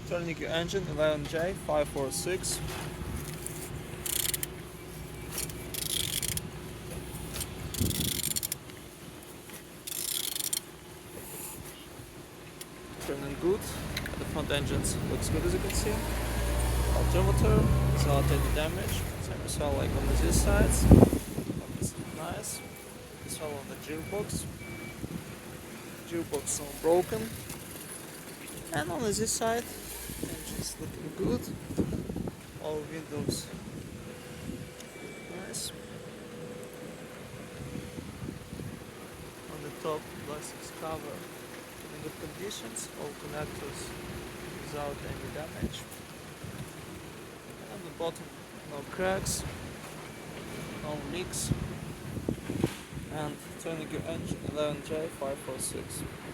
Turning your engine 11J546. Turning good. The front engine looks good as you can see. Alternator without any damage. Same as well like on these sides. That's nice. As well on the gearbox. Gearbox not broken. And on this side, engine's looking good. All windows nice. On the top, plastics cover in good conditions. All connectors without any damage. And on the bottom, no cracks, no leaks. And turning your engine 11J546.